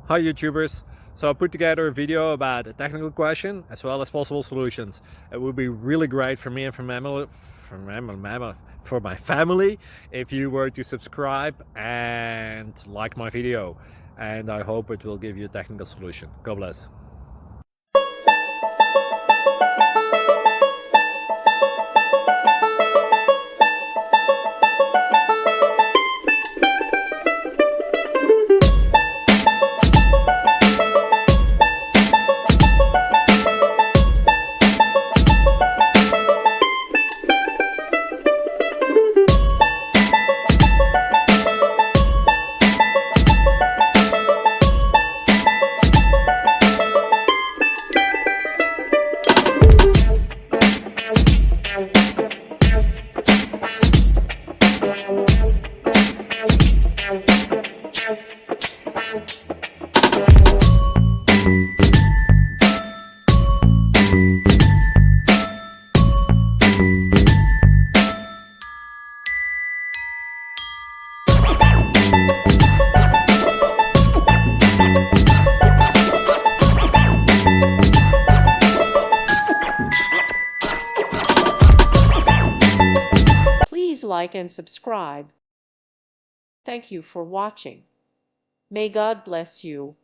Hi YouTubers! So I put together a video about a technical question as well as possible solutions. It would be really great for me and for my family if you were to subscribe and like my video, and I hope it will give you a technical solution. God bless. Please like and subscribe. Thank you for watching. May God bless you.